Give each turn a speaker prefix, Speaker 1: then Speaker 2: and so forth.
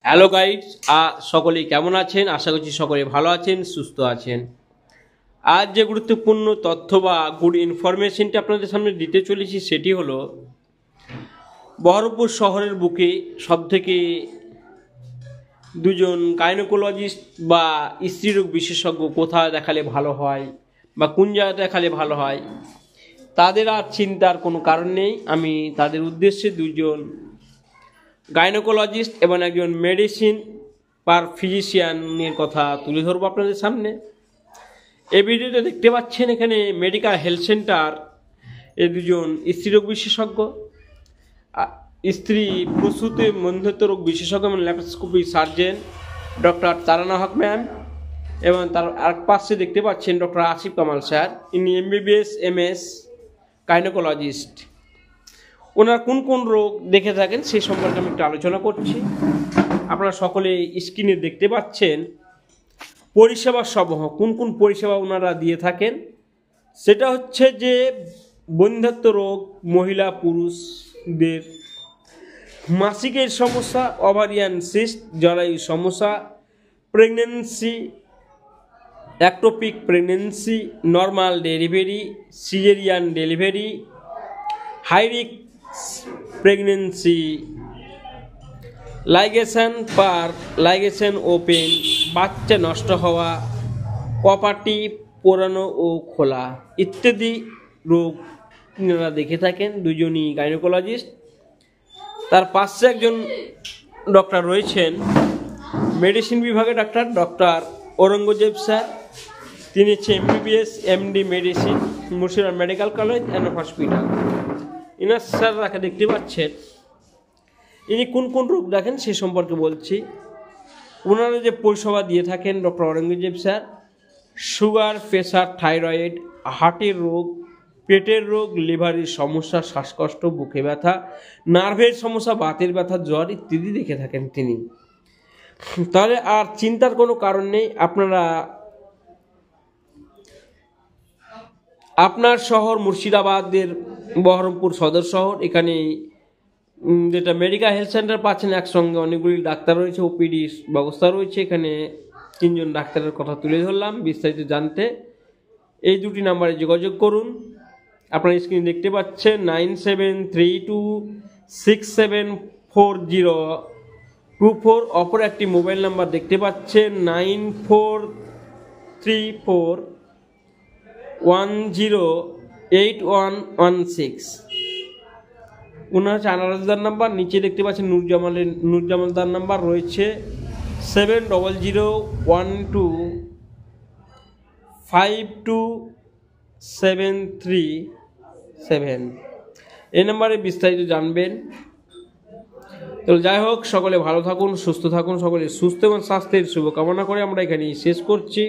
Speaker 1: Hello guides, সকলেই কেমন আছেন? আশা করছি সকলে ভালো আছেন, সুস্থ আছেন। আজ যে গুরুত্বপূর্ণ তথ্য বা গুড ইনফরমেশনটি আপনাদের সামনে দিতে চলেছি সেটি হলো বহরমপুর শহরের বুকে সবথেকে দুজন গাইনোকোলজিস্ট বা স্ত্রীরোগ বিশেষজ্ঞ কোথায় দেখালে ভালো হয় বা কোন জায়গায় দেখালে ভালো হয়, তাদের আর চিন্তার কোনো কারণ নেই। আমি তাদের উদ্দেশ্যে দুজন গাইনোকোলজিস্ট এবং একজন মেডিসিন পার ফিজিশিয়ানের কথা তুলে ধরবো আপনাদের সামনে। এই ভিডিওতে দেখতে পাচ্ছেন এখানে মেডিকেল হেলথ সেন্টার এই দুজন স্ত্রীরোগ বিশেষজ্ঞ, স্ত্রী প্রসূতি মধ্যস্থ রোগ বিশেষজ্ঞ এবং ল্যাপারোস্কোপি সার্জন ডক্টর তারানা হক ম্যাম, এবং তার আর পাশে দেখতে পাচ্ছেন ডক্টর আসিফ কামাল স্যার। ইনি MBBS MS গাইনোকোলজিস্ট। ওনার কোন কোন রোগ দেখে থাকেন সেই সম্পর্কে আমি একটু আলোচনা করছি। আপনারা সকলে স্ক্রিনে দেখতে পাচ্ছেন পরিষেবা সমূহ, কোন কোন পরিষেবা ওনারা দিয়ে থাকেন। সেটা হচ্ছে যে বন্ধ্যাত্ব রোগ, মহিলা পুরুষদের মাসিকের সমস্যা, ওভারিয়ান সিস্ট, জরায়ু সমস্যা, pregnancy, ectopic pregnancy, normal delivery, caesarean delivery, high risk pregnancy, ligation open, বাচ্চা নষ্ট হওয়া, কপাটি পোড়ানো ও খোলা ইত্যাদি রোগ আপনারা দেখে থাকেন দুজনই গাইনোকোলজিস্ট। তার পাশে একজন ডক্টর রয়েছেন মেডিসিন বিভাগে ডক্টর ঔরঙ্গজেব স্যার। তিনি হচ্ছে MBBS MD medicine, Murshidabad medical college and hospital. Inner sir তাকে দেখতে পাচ্ছেন। ইনি কোন কোন রোগ দেখেন সে সম্পর্কে বলছি। ওনারা যে পরিষেবা দিয়ে থাকেন doctor Aurangzeb sir, sugar, pressure, thyroid, হার্টের রোগ, পেটের রোগ, লিভারের সমস্যা, শ্বাসকষ্ট, বুকে ব্যথা, নার্ভের সমস্যা, বাতের ব্যথা, জ্বর ইত্যাদি দেখে থাকেন তিনি। তাহলে আর চিন্তার কোনো কারণ নেই। আপনার শহর মুর্শিদাবাদের বহরমপুর সদর শহর, এখানে যেটা মেডিকেল হেলথ সেন্টার পাচ্ছেন, একসঙ্গে অনেকগুলি ডাক্তার রয়েছে, OPD ব্যবস্থা রয়েছে। এখানে 3 জন ডাক্তারের কথা তুলে ধরলাম। বিস্তারিত জানতে এই দুটি নাম্বারে যোগাযোগ করুন। আপনারা স্ক্রিনে দেখতে পাচ্ছেন 9732674024। অপর একটি মোবাইল নাম্বার দেখতে পাচ্ছেন 9434108116। ওনার হচ্ছে আনারসদার নাম্বার। নিচে দেখতে পাচ্ছেন নুরজামালদার নাম্বার রয়েছে 7002527337। এই নাম্বারে বিস্তারিত জানবেন। তো যাই হোক, সকলে ভালো থাকুন, সুস্থ থাকুন, সকলে সুস্থ এবং স্বাস্থ্যের শুভকামনা করে আমরা এখানেই শেষ করছি।